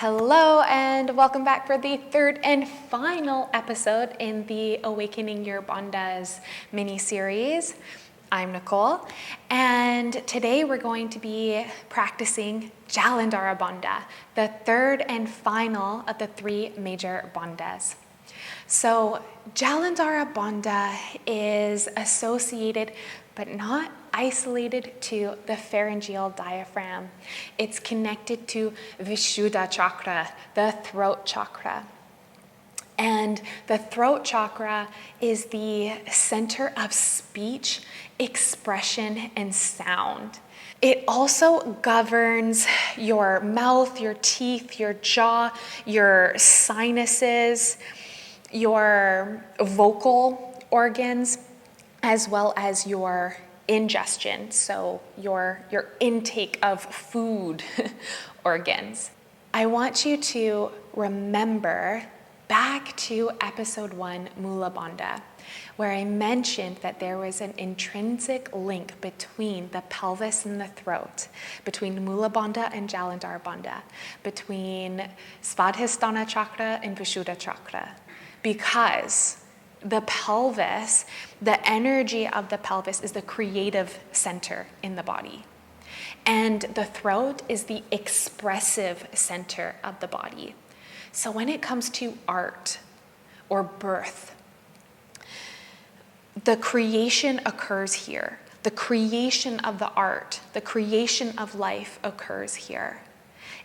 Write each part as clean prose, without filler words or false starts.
Hello and welcome back for the third and final episode in the Awakening Your Bandhas mini-series. I'm Nicole, and today we're going to be practicing Jalandhara Bandha, the third and final of the three major bandhas. So Jalandhara Bandha is associated but not isolated to the pharyngeal diaphragm. It's connected to vishhudha chakra, the throat chakra. And the throat chakra is the center of speech, expression, and sound. It also governs your mouth, your teeth, your jaw, your sinuses, your vocal organs, as well as your ingestion, so your intake of food organs. I want you to remember back to episode 1, Mula Bandha, where I mentioned that there was an intrinsic link between the pelvis and the throat, between Mula Bandha and Jalandhara Bandha, between svadhisthana chakra and vishhudha chakra, because the pelvis, the energy of the pelvis is the creative center in the body. And the throat is the expressive center of the body. So when it comes to art or birth, the creation occurs here. The creation of the art, the creation of life occurs here.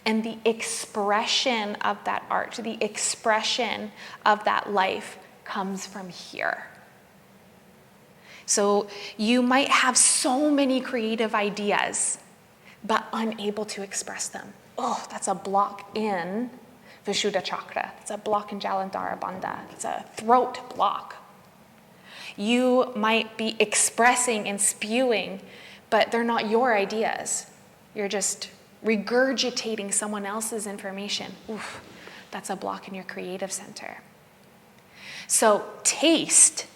And the expression of that art, the expression of that life comes from here. So you might have so many creative ideas, but unable to express them. Oh, that's a block in vishhudha chakra. It's a block in Jalandhara Bandha. It's a throat block. You might be expressing and spewing, but they're not your ideas. You're just regurgitating someone else's information. Oof, that's a block in your creative center. So taste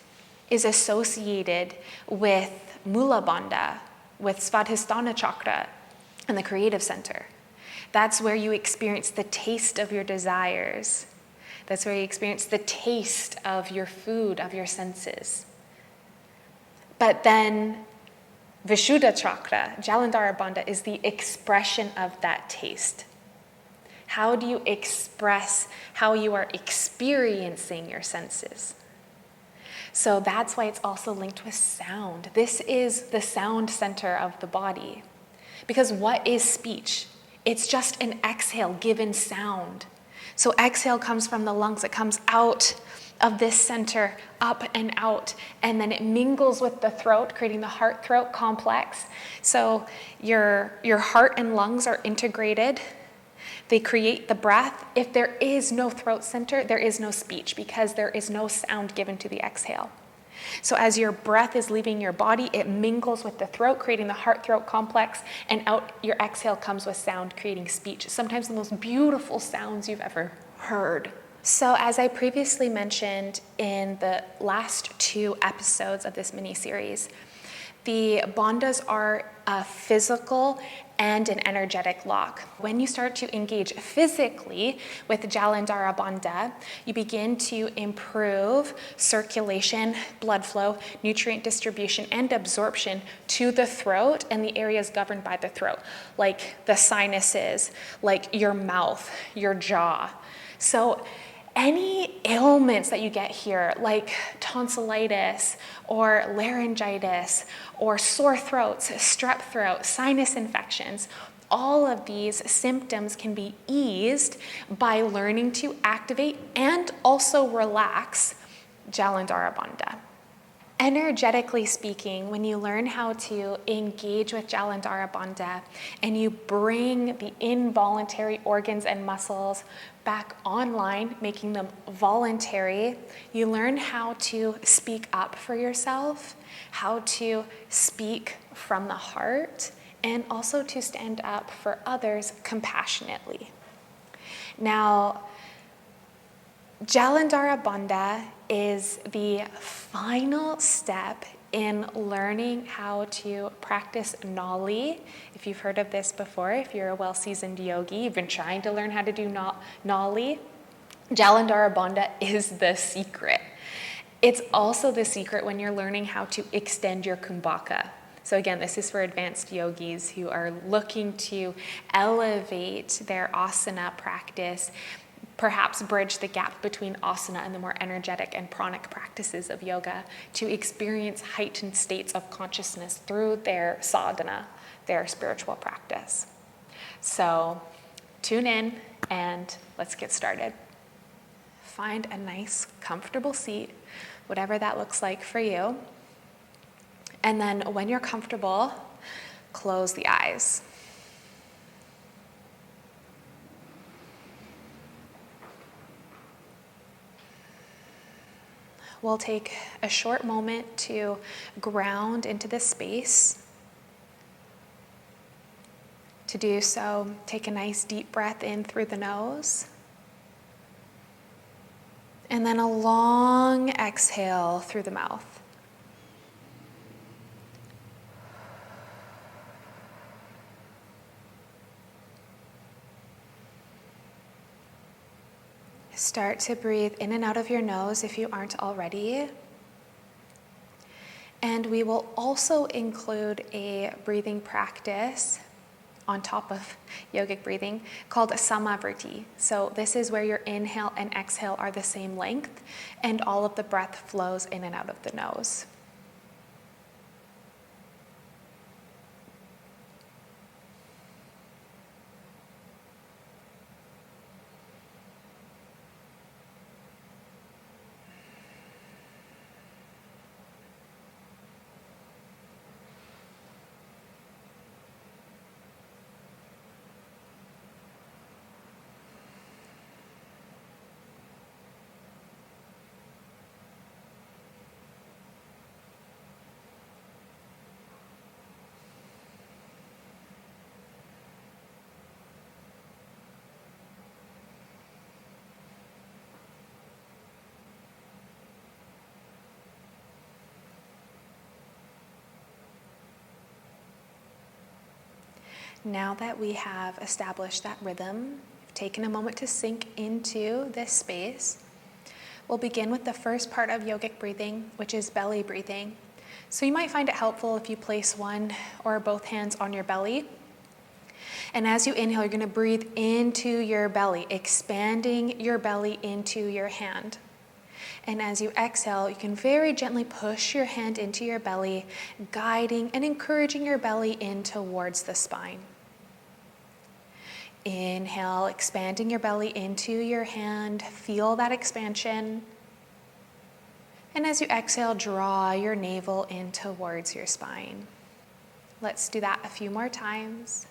is associated with Mula Bandha, with svadhisthana chakra, and the creative center. That's where you experience the taste of your desires. That's where you experience the taste of your food, of your senses. But then vishhudha chakra, Jalandhara Bandha, is the expression of that taste. How do you express how you are experiencing your senses? So that's why it's also linked with sound. This is the sound center of the body. Because what is speech? It's just an exhale given sound. So exhale comes from the lungs. It comes out of this center, up and out, and then it mingles with the throat, creating the heart-throat complex. So your heart and lungs are integrated. They create the breath. If there is no throat center, there is no speech because there is no sound given to the exhale. So as your breath is leaving your body, it mingles with the throat, creating the heart-throat complex, and out your exhale comes with sound, creating speech. Sometimes the most beautiful sounds you've ever heard. So as I previously mentioned in the last 2 episodes of this mini-series, the bandhas are a physical and an energetic lock. When you start to engage physically with Jalandhara Bandha, you begin to improve circulation, blood flow, nutrient distribution, and absorption to the throat and the areas governed by the throat, like the sinuses, like your mouth, your jaw. So any ailments that you get here, like tonsillitis or laryngitis or sore throats, strep throat, sinus infections, all of these symptoms can be eased by learning to activate and also relax Jalandhara Bandha. Energetically speaking, when you learn how to engage with Jalandhara Bandha and you bring the involuntary organs and muscles back online, making them voluntary, you learn how to speak up for yourself, how to speak from the heart, and also to stand up for others compassionately. Now, Jalandhara Bandha is the final step in learning how to practice Nali. If you've heard of this before, if you're a well-seasoned yogi, you've been trying to learn how to do Nali, Jalandhara Bandha is the secret. It's also the secret when you're learning how to extend your kumbhaka. So again, this is for advanced yogis who are looking to elevate their asana practice, perhaps bridge the gap between asana and the more energetic and pranic practices of yoga to experience heightened states of consciousness through their sadhana, their spiritual practice. So tune in and let's get started. Find a nice, comfortable seat, whatever that looks like for you. And then when you're comfortable, close the eyes. We'll take a short moment to ground into this space. To do so, take a nice deep breath in through the nose. And then a long exhale through the mouth. Start to breathe in and out of your nose if you aren't already. And we will also include a breathing practice on top of yogic breathing called samavriti. So this is where your inhale and exhale are the same length and all of the breath flows in and out of the nose. Now that we have established that rhythm, taken a moment to sink into this space, we'll begin with the first part of yogic breathing, which is belly breathing. So you might find it helpful if you place one or both hands on your belly. And as you inhale, you're going to breathe into your belly, expanding your belly into your hand. And as you exhale, you can very gently push your hand into your belly, guiding and encouraging your belly in towards the spine. Inhale, expanding your belly into your hand. Feel that expansion. And as you exhale, draw your navel in towards your spine. Let's do that a few more times.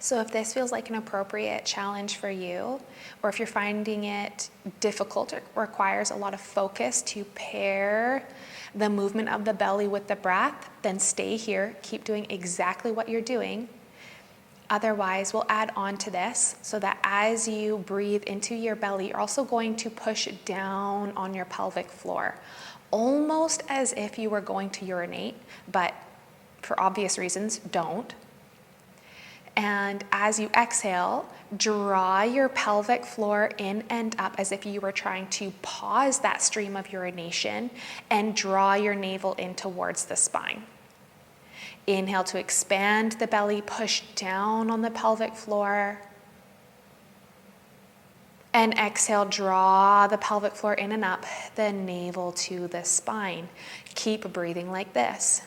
So if this feels like an appropriate challenge for you, or if you're finding it difficult or requires a lot of focus to pair the movement of the belly with the breath, then stay here, keep doing exactly what you're doing. Otherwise, we'll add on to this so that as you breathe into your belly, you're also going to push down on your pelvic floor, almost as if you were going to urinate, but for obvious reasons, don't. And as you exhale, draw your pelvic floor in and up as if you were trying to pause that stream of urination and draw your navel in towards the spine. Inhale to expand the belly, push down on the pelvic floor. And exhale, draw the pelvic floor in and up, the navel to the spine. Keep breathing like this.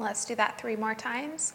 Let's do that 3 more times.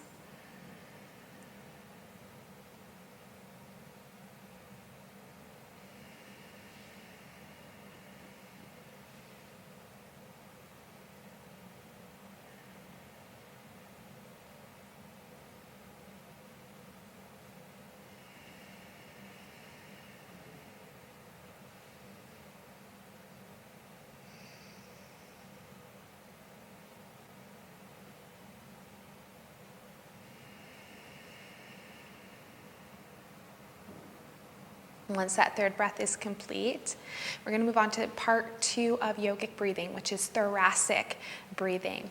Once that 3rd breath is complete, we're going to move on to part 2 of yogic breathing, which is thoracic breathing.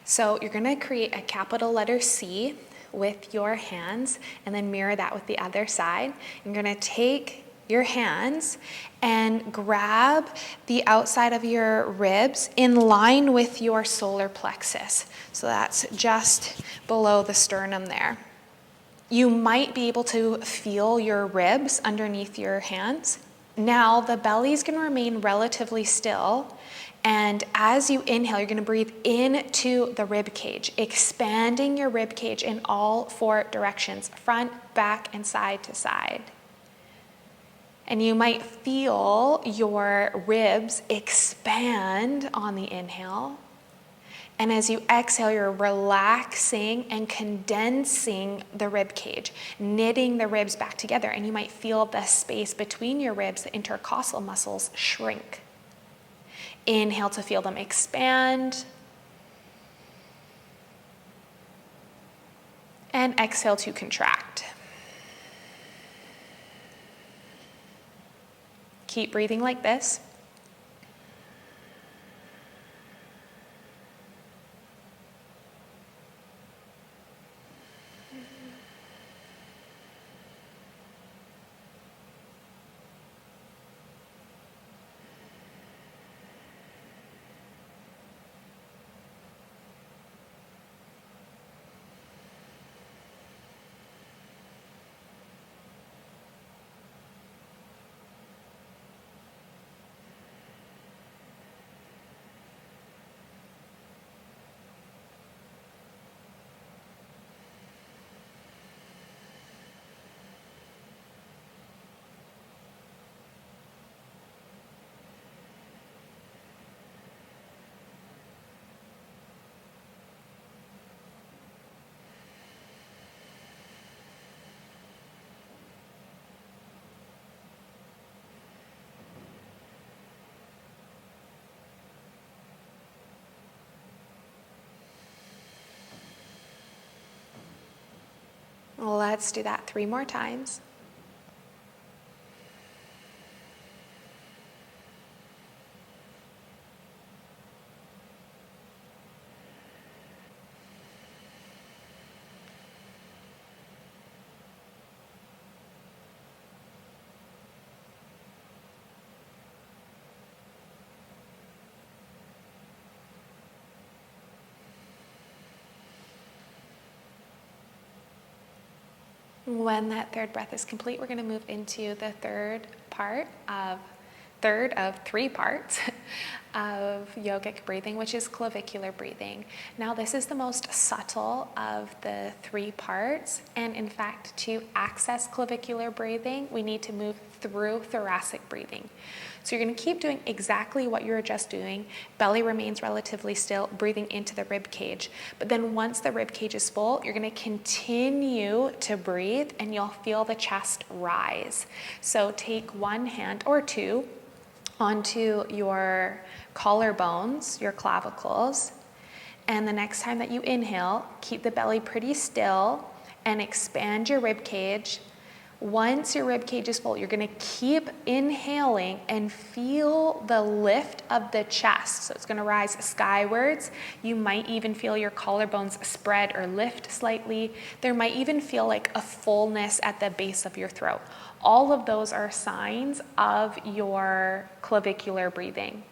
So you're going to create a capital letter C with your hands and then mirror that with the other side. You're going to take your hands and grab the outside of your ribs in line with your solar plexus. So that's just below the sternum there. You might be able to feel your ribs underneath your hands. Now the belly is going to remain relatively still, and as you inhale, you're going to breathe into the rib cage, expanding your rib cage in all 4 directions, front, back, and side to side. And you might feel your ribs expand on the inhale. And as you exhale, you're relaxing and condensing the rib cage, knitting the ribs back together. And you might feel the space between your ribs, the intercostal muscles, shrink. Inhale to feel them expand. And exhale to contract. Keep breathing like this. Let's do that 3 more times. When that 3rd breath is complete, we're going to move into the third of 3 parts of yogic breathing, which is clavicular breathing. Now, this is the most subtle of the 3 parts, and in fact, to access clavicular breathing, we need to move through thoracic breathing. So you're going to keep doing exactly what you were just doing. Belly remains relatively still, breathing into the rib cage. But then once the rib cage is full, you're going to continue to breathe and you'll feel the chest rise. So take 1 hand or 2 onto your collarbones, your clavicles. And the next time that you inhale, keep the belly pretty still and expand your rib cage. Once your rib cage is full, you're going to keep inhaling and feel the lift of the chest. So it's going to rise skywards. You might even feel your collarbones spread or lift slightly. There might even feel like a fullness at the base of your throat. All of those are signs of your clavicular breathing.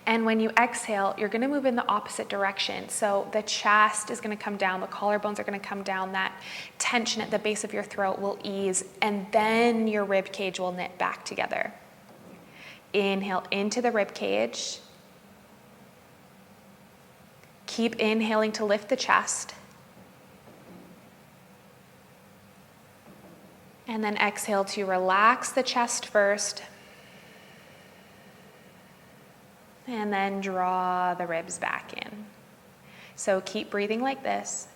And when you exhale, you're going to move in the opposite direction. So the chest is going to come down, the collarbones are going to come down, that tension at the base of your throat will ease, and then your rib cage will knit back together. Inhale into the rib cage. Keep inhaling to lift the chest. And then exhale to relax the chest first. And then draw the ribs back in. So keep breathing like this.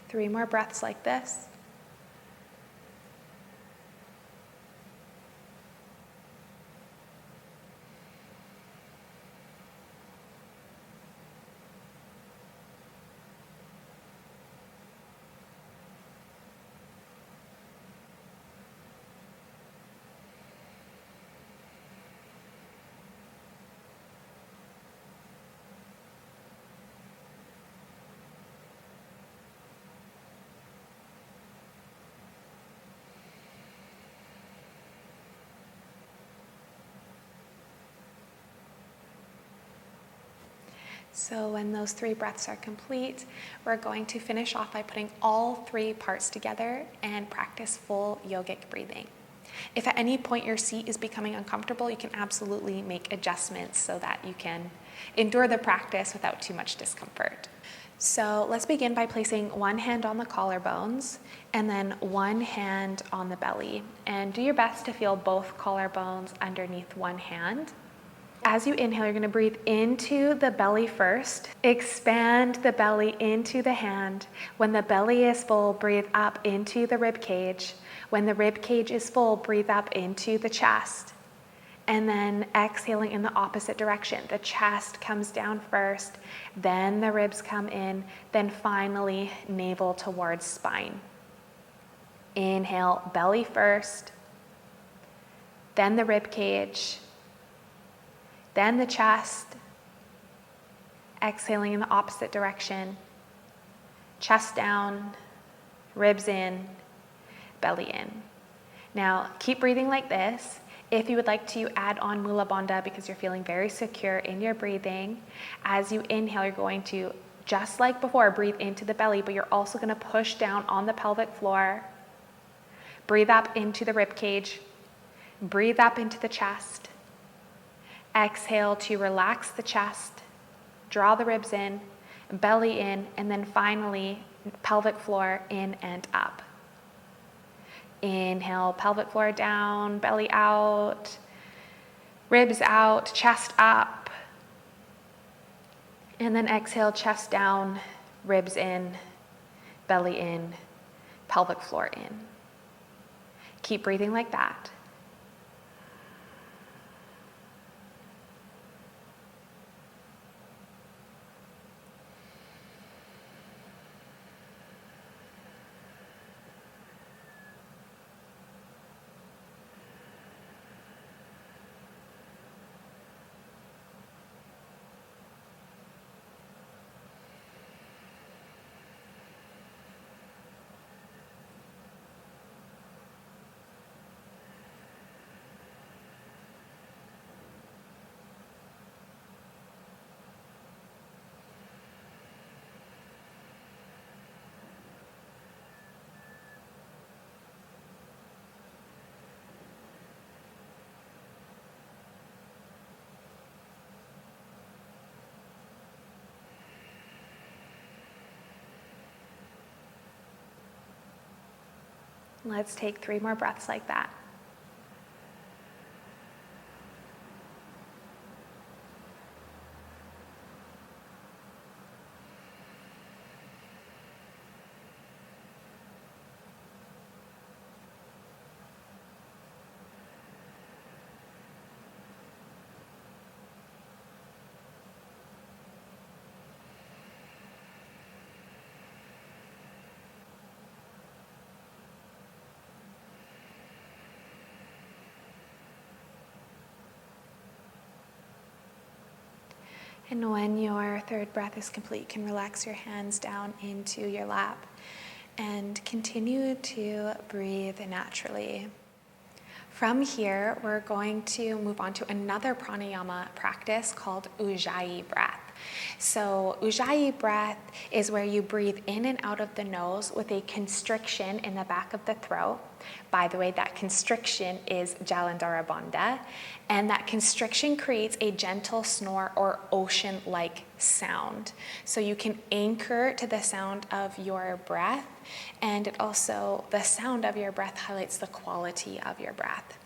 Three more breaths like this. So when those three breaths are complete, we're going to finish off by putting all three parts together and practice full yogic breathing. If at any point your seat is becoming uncomfortable, you can absolutely make adjustments so that you can endure the practice without too much discomfort. So let's begin by placing one hand on the collarbones and then one hand on the belly. And do your best to feel both collarbones underneath one hand. As you inhale, you're going to breathe into the belly first. Expand the belly into the hand. When the belly is full, breathe up into the rib cage. When the rib cage is full, breathe up into the chest. And then exhaling in the opposite direction. The chest comes down first, then the ribs come in, then finally navel towards spine. Inhale, belly first, then the rib cage, then the chest, exhaling in the opposite direction, chest down, ribs in, belly in. Now, keep breathing like this. If you would like to add on Mula Bandha because you're feeling very secure in your breathing, as you inhale, you're going to, just like before, breathe into the belly, but you're also going to push down on the pelvic floor. Breathe up into the rib cage. Breathe up into the chest. Exhale to relax the chest, draw the ribs in, belly in, and then finally pelvic floor in and up. Inhale, pelvic floor down, belly out, ribs out, chest up. And then exhale, chest down, ribs in, belly in, pelvic floor in. Keep breathing like that. Let's take 3 more breaths like that. And when your 3rd breath is complete, you can relax your hands down into your lap and continue to breathe naturally. From here, we're going to move on to another pranayama practice called Ujjayi breath. So Ujjayi breath is where you breathe in and out of the nose with a constriction in the back of the throat. By the way, that constriction is Jalandhara Bandha, and that constriction creates a gentle snore or ocean-like sound. So you can anchor to the sound of your breath, and it also, the sound of your breath highlights the quality of your breath.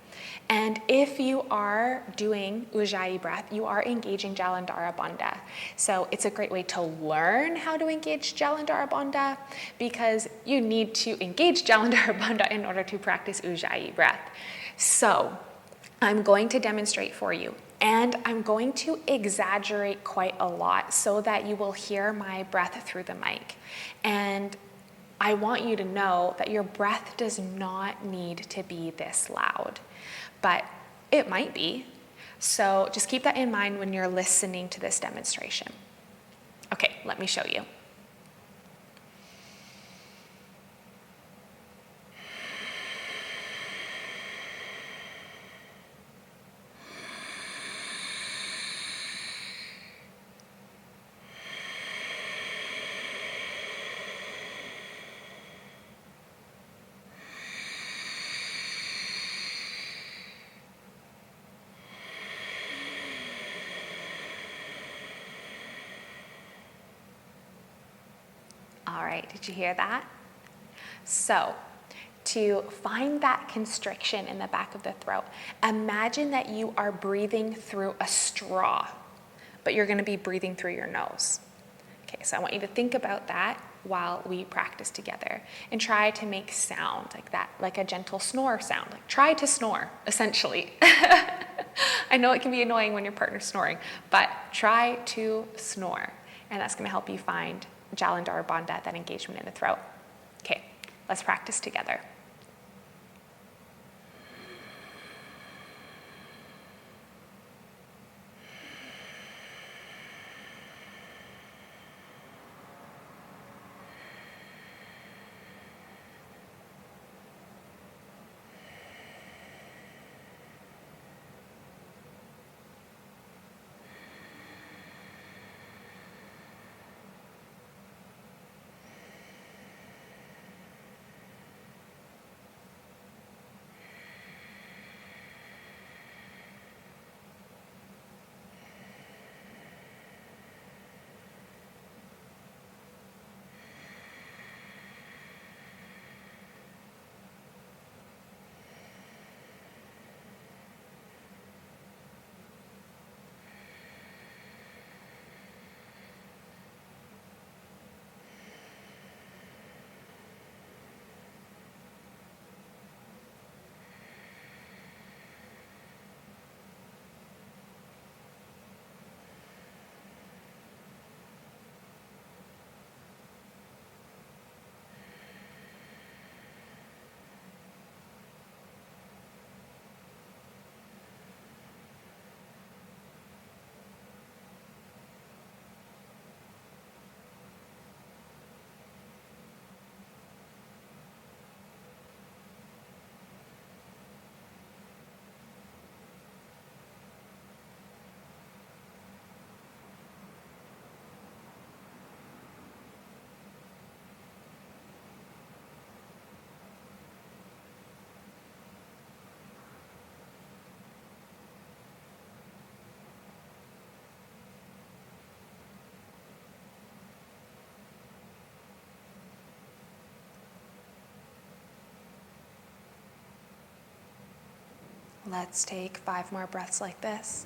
And if you are doing Ujjayi breath, you are engaging Jalandhara Bandha. So it's a great way to learn how to engage Jalandhara Bandha, because you need to engage Jalandhara Bandha in order to practice Ujjayi breath. So I'm going to demonstrate for you, and I'm going to exaggerate quite a lot so that you will hear my breath through the mic. And I want you to know that your breath does not need to be this loud, but it might be. So just keep that in mind when you're listening to this demonstration. Okay, let me show you. All right, did you hear that? So, to find that constriction in the back of the throat, imagine that you are breathing through a straw, but you're going to be breathing through your nose. Okay, so I want you to think about that while we practice together, and try to make sound like that, like a gentle snore sound. Like, try to snore, essentially. I know it can be annoying when your partner's snoring, but try to snore, and that's going to help you find Jalandhara Bandha, that engagement in the throat. Okay, let's practice together. Let's take 5 more breaths like this.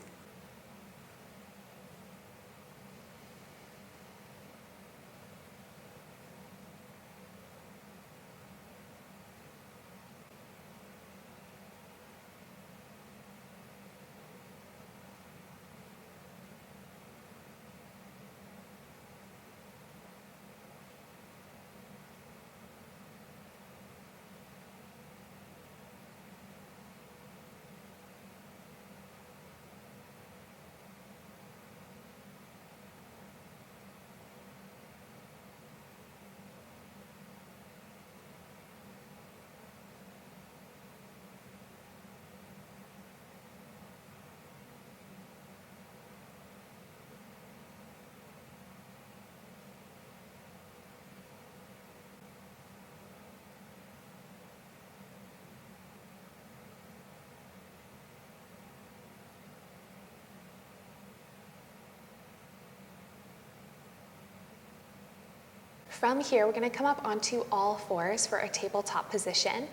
From here, we're going to come up onto all fours for a tabletop position.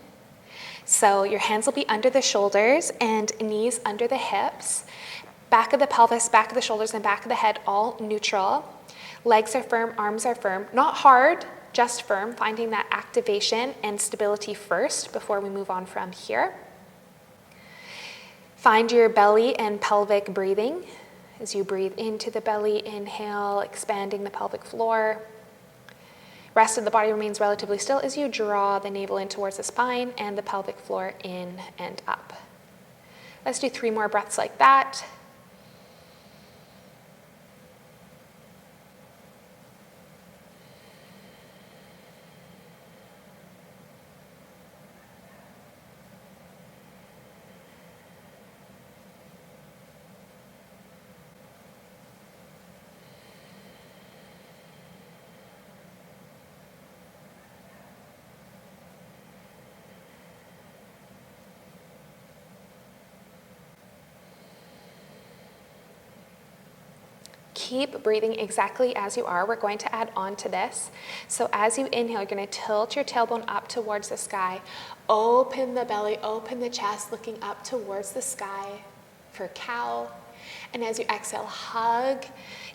So your hands will be under the shoulders and knees under the hips. Back of the pelvis, back of the shoulders, and back of the head all neutral. Legs are firm, arms are firm. Not hard, just firm, finding that activation and stability first before we move on from here. Find your belly and pelvic breathing. As you breathe into the belly, inhale, expanding the pelvic floor. Rest of the body remains relatively still as you draw the navel in towards the spine and the pelvic floor in and up. Let's do 3 more breaths like that. Keep breathing exactly as you are. We're going to add on to this. So as you inhale, you're going to tilt your tailbone up towards the sky. Open the belly, open the chest, looking up towards the sky for cow. And as you exhale, hug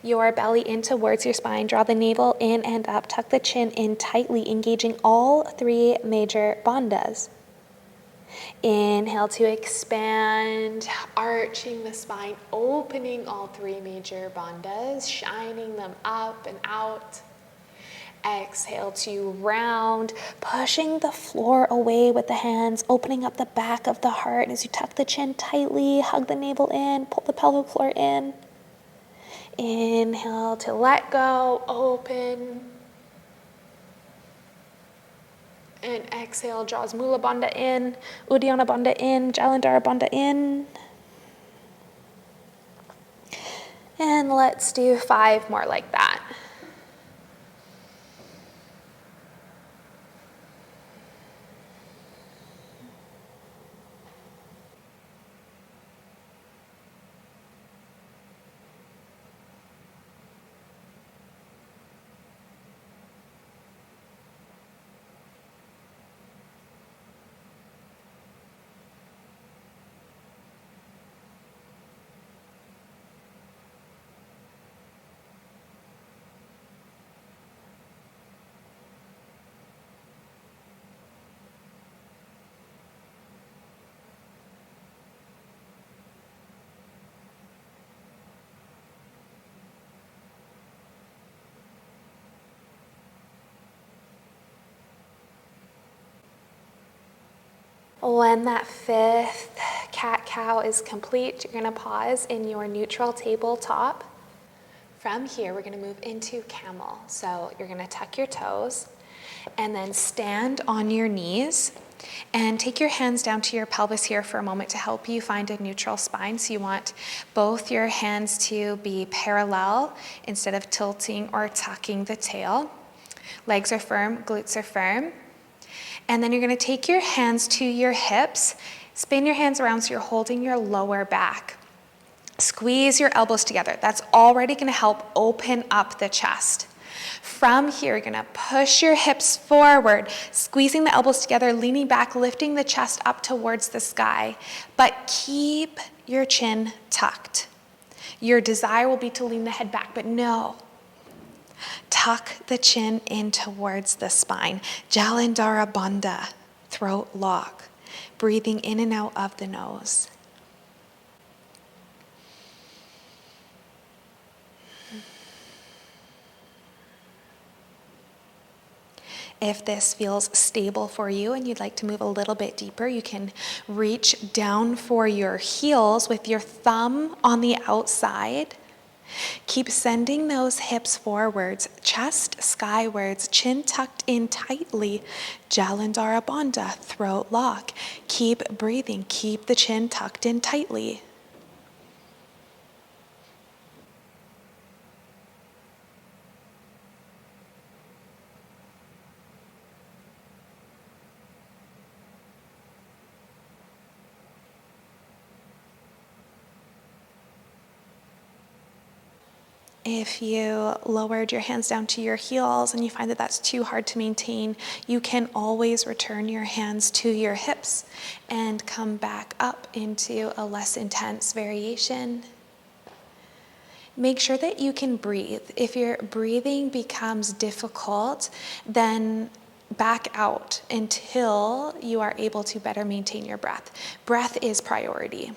your belly in towards your spine. Draw the navel in and up. Tuck the chin in tightly, engaging all 3 major bandhas. Inhale to expand, arching the spine, opening all 3 major bandhas, shining them up and out. Exhale to round, pushing the floor away with the hands, opening up the back of the heart as you tuck the chin tightly, hug the navel in, pull the pelvic floor in. Inhale to let go, open. And exhale, draws Mula Bandha in, Uddiyana Bandha in, Jalandhara Bandha in. And let's do 5 more like that. When that 5th cat-cow is complete, you're going to pause in your neutral tabletop. From here, we're going to move into camel. So you're going to tuck your toes and then stand on your knees and take your hands down to your pelvis here for a moment to help you find a neutral spine. So you want both your hands to be parallel instead of tilting or tucking the tail. Legs are firm, glutes are firm. And then you're going to take your hands to your hips, spin your hands around so you're holding your lower back. Squeeze your elbows together. That's already going to help open up the chest. From here, you're gonna push your hips forward, squeezing the elbows together, leaning back, lifting the chest up towards the sky, but keep your chin tucked. Your desire will be to lean the head back, but no. Tuck the chin in towards the spine. Jalandhara Bandha, throat lock. Breathing in and out of the nose. If this feels stable for you and you'd like to move a little bit deeper, you can reach down for your heels with your thumb on the outside. Keep sending those hips forwards, chest skywards, chin tucked in tightly. Jalandhara Bandha, throat lock. Keep breathing, keep the chin tucked in tightly. If you lowered your hands down to your heels and you find that that's too hard to maintain, you can always return your hands to your hips and come back up into a less intense variation. Make sure that you can breathe. If your breathing becomes difficult, then back out until you are able to better maintain your breath. Breath is priority.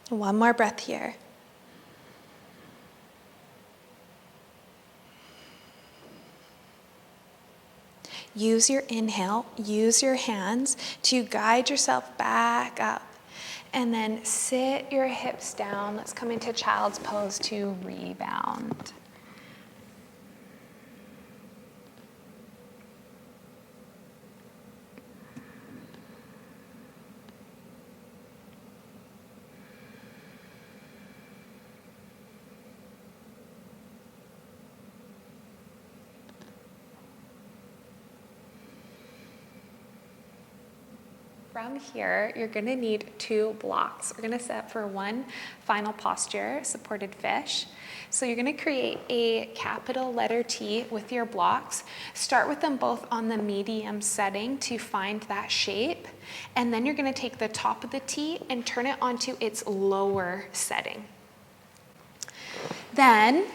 One more breath here. Use your inhale, use your hands to guide yourself back up. And then sit your hips down. Let's come into child's pose to rebound. From here, you're gonna need 2 blocks. We're gonna set for one final posture, supported fish. So you're gonna create a capital letter T with your blocks. Start with them both on the medium setting to find that shape. And then you're gonna take the top of the T and turn it onto its lower setting. Then,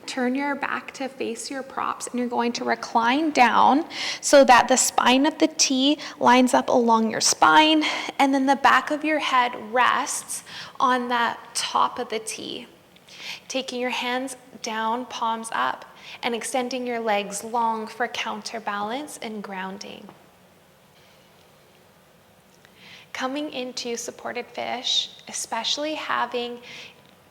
turn your back to face your props and you're going to recline down so that the spine of the T lines up along your spine and then the back of your head rests on the top of the T. Taking your hands down, palms up, and extending your legs long for counterbalance and grounding. Coming into supported fish, especially having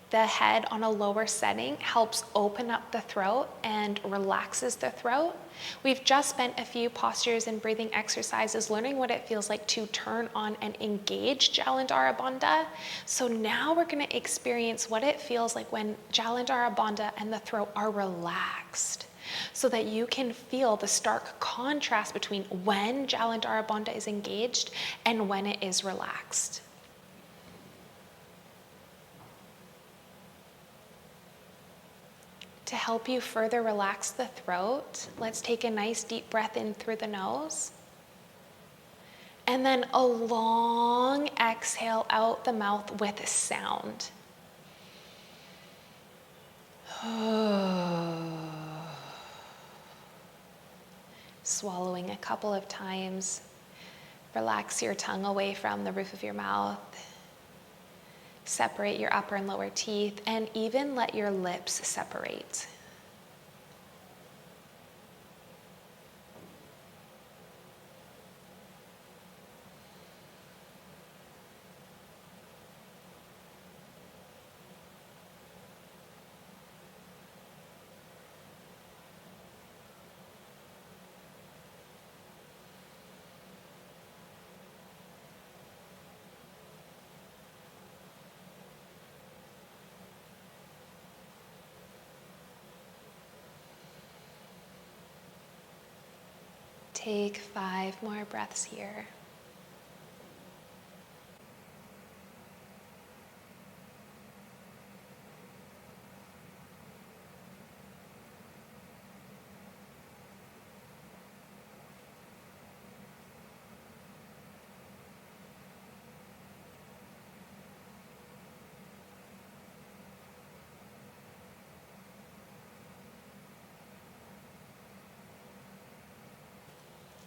the head on a lower setting, helps open up the throat and relaxes the throat. We've just spent a few postures and breathing exercises learning what it feels like to turn on and engage Jalandhara Bandha. So now we're going to experience what it feels like when Jalandhara Bandha and the throat are relaxed, so that you can feel the stark contrast between when Jalandhara Bandha is engaged and when it is relaxed. To help you further relax the throat, let's take a nice deep breath in through the nose. And then a long exhale out the mouth with sound. Swallowing a couple of times. Relax your tongue away from the roof of your mouth. Separate your upper and lower teeth, and even let your lips separate. take 5 more breaths here.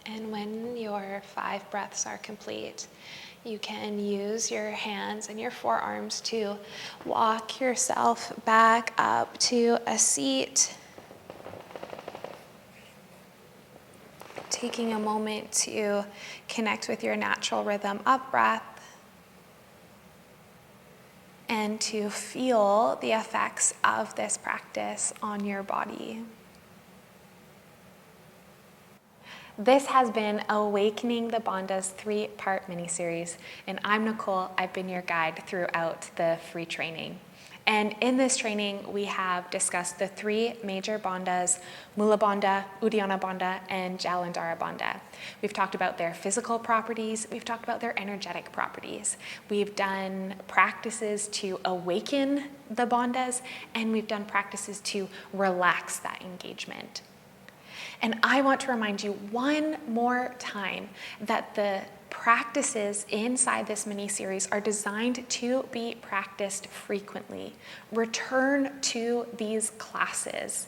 And when your 5 breaths are complete, you can use your hands and your forearms to walk yourself back up to a seat. Taking a moment to connect with your natural rhythm of breath and to feel the effects of this practice on your body. This has been Awakening the Bandhas 3-part mini-series, and I'm Nicole. I've been your guide throughout the free training. And in this training, we have discussed the 3 major bandhas: Mula Bandha, Uddiyana Bandha, and Jalandhara Bandha. We've talked about their physical properties. We've talked about their energetic properties. We've done practices to awaken the bandhas, and we've done practices to relax that engagement. And I want to remind you one more time that the practices inside this mini-series are designed to be practiced frequently. Return to these classes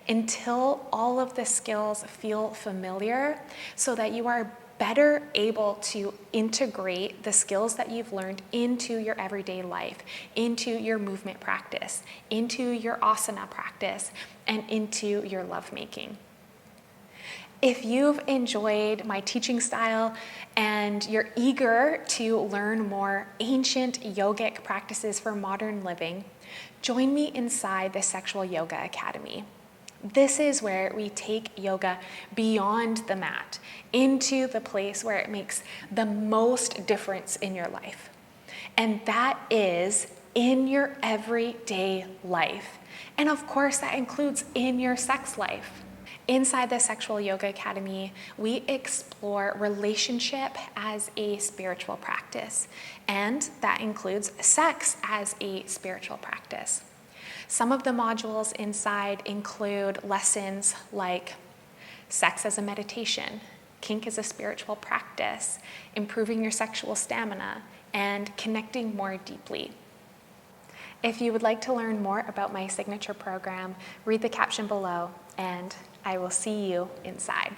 until all of the skills feel familiar so that you are better able to integrate the skills that you've learned into your everyday life, into your movement practice, into your asana practice, and into your lovemaking. If you've enjoyed my teaching style and you're eager to learn more ancient yogic practices for modern living, join me inside the Sexual Yoga Academy. This is where we take yoga beyond the mat, into the place where it makes the most difference in your life. And that is in your everyday life. And of course, that includes in your sex life. Inside the Sexual Yoga Academy, we explore relationship as a spiritual practice, and that includes sex as a spiritual practice. Some of the modules inside include lessons like sex as a meditation, kink as a spiritual practice, improving your sexual stamina, and connecting more deeply. If you would like to learn more about my signature program, read the caption below, and I will see you inside.